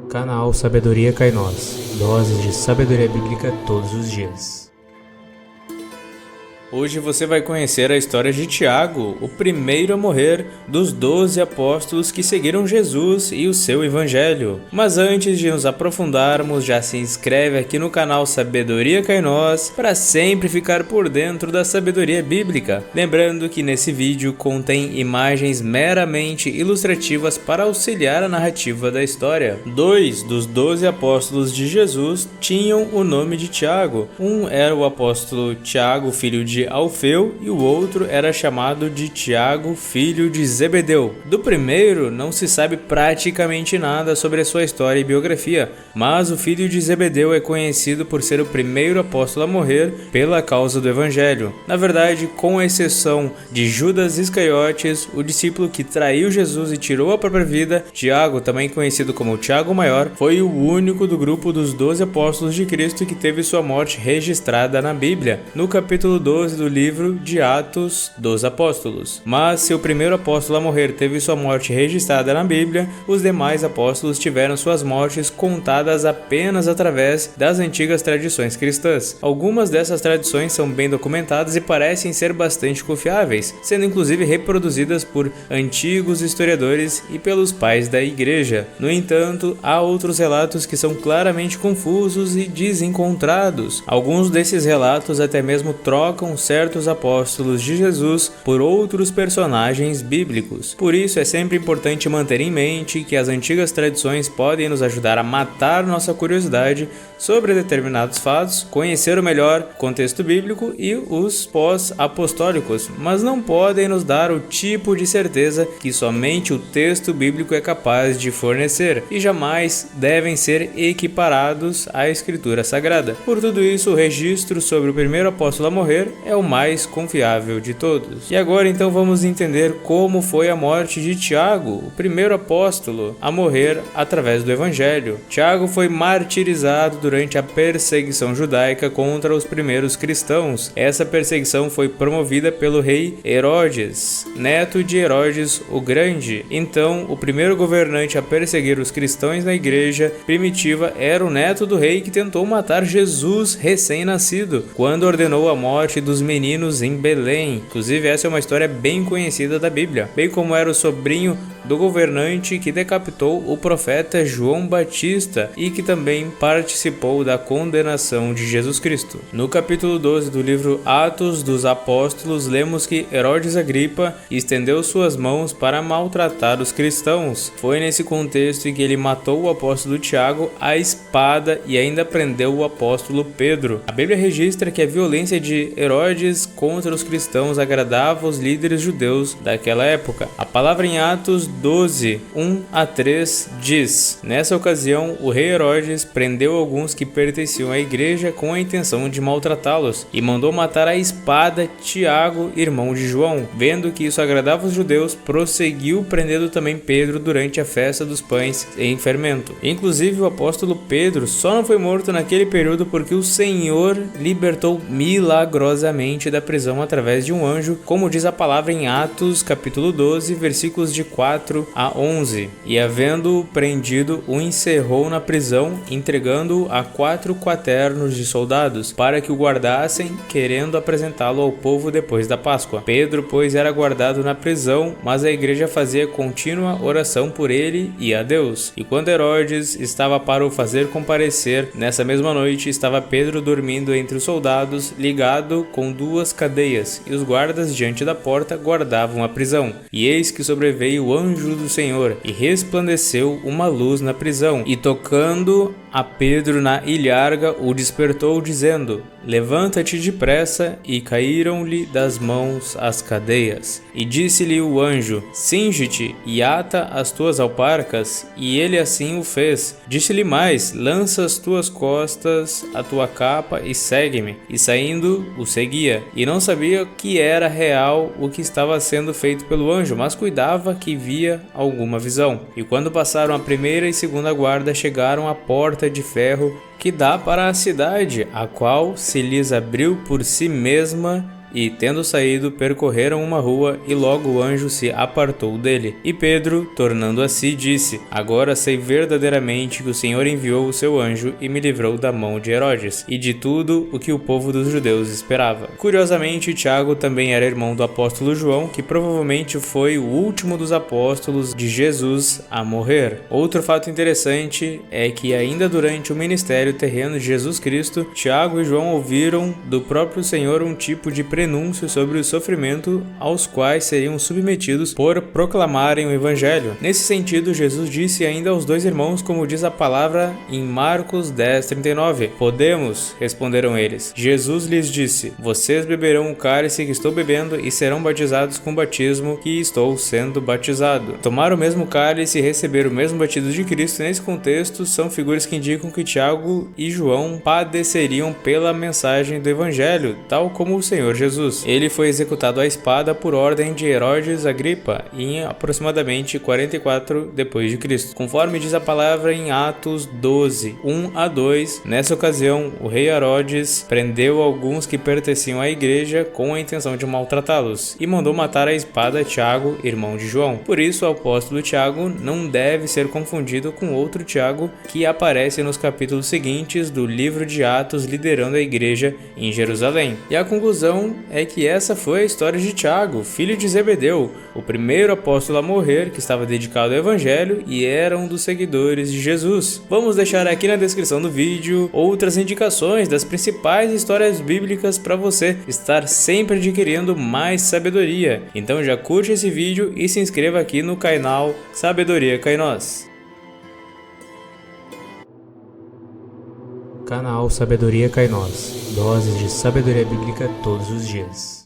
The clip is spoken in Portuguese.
Canal Sabedoria Cai Nós, doses de sabedoria bíblica todos os dias. Hoje você vai conhecer a história de Tiago, o primeiro a morrer dos 12 apóstolos que seguiram Jesus e o seu evangelho. Mas antes de nos aprofundarmos, já se inscreve aqui no canal Sabedoria Cai Nós para sempre ficar por dentro da sabedoria bíblica. Lembrando que nesse vídeo contém imagens meramente ilustrativas para auxiliar a narrativa da história. 2 dos 12 apóstolos de Jesus tinham o nome de Tiago. Um era o apóstolo Tiago, filho de Alfeu, e o outro era chamado de Tiago, filho de Zebedeu. Do primeiro não se sabe praticamente nada sobre a sua história e biografia, mas o filho de Zebedeu é conhecido por ser o primeiro apóstolo a morrer pela causa do evangelho. Na verdade, com exceção de Judas Iscariotes, o discípulo que traiu Jesus e tirou a própria vida, Tiago, também conhecido como Tiago Maior, foi o único do grupo dos 12 apóstolos de Cristo que teve sua morte registrada na Bíblia, no capítulo 12 do livro de Atos dos Apóstolos. Mas se o primeiro apóstolo a morrer teve sua morte registrada na Bíblia, os demais apóstolos tiveram suas mortes contadas apenas através das antigas tradições cristãs. Algumas dessas tradições são bem documentadas e parecem ser bastante confiáveis, sendo inclusive reproduzidas por antigos historiadores e pelos pais da igreja. No entanto, há outros relatos que são claramente confusos e desencontrados. Alguns desses relatos até mesmo trocam certos apóstolos de Jesus por outros personagens bíblicos. Por isso é sempre importante manter em mente que as antigas tradições podem nos ajudar a matar nossa curiosidade sobre determinados fatos, conhecer o melhor contexto bíblico e os pós-apostólicos, mas não podem nos dar o tipo de certeza que somente o texto bíblico é capaz de fornecer e jamais devem ser equiparados à Escritura Sagrada. Por tudo isso, o registro sobre o primeiro apóstolo a morrer é o mais confiável de todos. E agora então vamos entender como foi a morte de Tiago, o primeiro apóstolo a morrer através do evangelho. Tiago foi martirizado durante a perseguição judaica contra os primeiros cristãos. Essa perseguição foi promovida pelo rei Herodes, neto de Herodes o Grande. Então, o primeiro governante a perseguir os cristãos na igreja primitiva era o neto do rei que tentou matar Jesus recém-nascido, quando ordenou a morte dos meninos em Belém. Inclusive, essa é uma história bem conhecida da Bíblia, bem como era o sobrinho do governante que decapitou o profeta João Batista e que também participou da condenação de Jesus Cristo. No capítulo 12 do livro Atos dos Apóstolos, lemos que Herodes Agripa estendeu suas mãos para maltratar os cristãos. Foi nesse contexto em que ele matou o apóstolo Tiago à espada e ainda prendeu o apóstolo Pedro. A Bíblia registra que a violência de Herodes contra os cristãos agradava os líderes judeus daquela época. A palavra em Atos 12, 1 a 3 diz: nessa ocasião, o rei Herodes prendeu alguns que pertenciam à igreja com a intenção de maltratá-los e mandou matar à espada Tiago, irmão de João. Vendo que isso agradava os judeus, prosseguiu prendendo também Pedro durante a festa dos pães em fermento. Inclusive, o apóstolo Pedro só não foi morto naquele período porque o Senhor libertou milagrosamente da prisão através de um anjo, como diz a palavra em Atos capítulo 12, versículos de 4 a 11. E havendo-o prendido, o encerrou na prisão, entregando-o a 4 quaternos de soldados, para que o guardassem, querendo apresentá-lo ao povo depois da Páscoa. Pedro, pois, era guardado na prisão, mas a igreja fazia contínua oração por ele e a Deus. E quando Herodes estava para o fazer comparecer, nessa mesma noite estava Pedro dormindo entre os soldados, ligado com 2 cadeias, e os guardas diante da porta guardavam a prisão. E eis que sobreveio o anjo do Senhor, e resplandeceu uma luz na prisão, e tocando a Pedro na ilharga, o despertou, dizendo: levanta-te depressa, e caíram-lhe das mãos as cadeias. E disse-lhe o anjo: cinge-te e ata as tuas alparcas, e ele assim o fez. Disse-lhe mais: lança as tuas costas a tua capa e segue-me. E saindo, o seguia, e não sabia que era real o que estava sendo feito pelo anjo, mas cuidava que via alguma visão. E quando passaram a primeira e segunda guarda, chegaram à porta de ferro que dá para a cidade, a qual se lhes abriu por si mesma, e, tendo saído, percorreram uma rua, e logo o anjo se apartou dele. E Pedro, tornando a si, disse: Agora sei verdadeiramente que o Senhor enviou o seu anjo e me livrou da mão de Herodes, e de tudo o que o povo dos judeus esperava. Curiosamente, Tiago também era irmão do apóstolo João, que provavelmente foi o último dos apóstolos de Jesus a morrer. Outro fato interessante é que ainda durante o ministério terreno de Jesus Cristo, Tiago e João ouviram do próprio Senhor um tipo de prenúncio sobre o sofrimento aos quais seriam submetidos por proclamarem o evangelho. Nesse sentido, Jesus disse ainda aos dois irmãos, como diz a palavra em Marcos 10:39. Podemos, responderam eles. Jesus lhes disse: Vocês beberão o cálice que estou bebendo e serão batizados com o batismo que estou sendo batizado. Tomar o mesmo cálice e receber o mesmo batismo de Cristo nesse contexto são figuras que indicam que Tiago e João padeceriam pela mensagem do evangelho, tal como o Senhor Jesus. Ele foi executado à espada por ordem de Herodes Agripa em aproximadamente 44 depois de Cristo. Conforme diz a palavra em Atos 12, 1-2, nessa ocasião o rei Herodes prendeu alguns que pertenciam à igreja com a intenção de maltratá-los e mandou matar à espada Tiago, irmão de João. Por isso o apóstolo Tiago não deve ser confundido com outro Tiago que aparece nos capítulos seguintes do livro de Atos, liderando a igreja em Jerusalém. E a conclusão é que essa foi a história de Tiago, filho de Zebedeu, o primeiro apóstolo a morrer, que estava dedicado ao evangelho e era um dos seguidores de Jesus. Vamos deixar aqui na descrição do vídeo outras indicações das principais histórias bíblicas para você estar sempre adquirindo mais sabedoria. Então já curte esse vídeo e se inscreva aqui no canal Sabedoria Cai Nós. Canal Sabedoria Cai Nós. Doses de sabedoria bíblica todos os dias.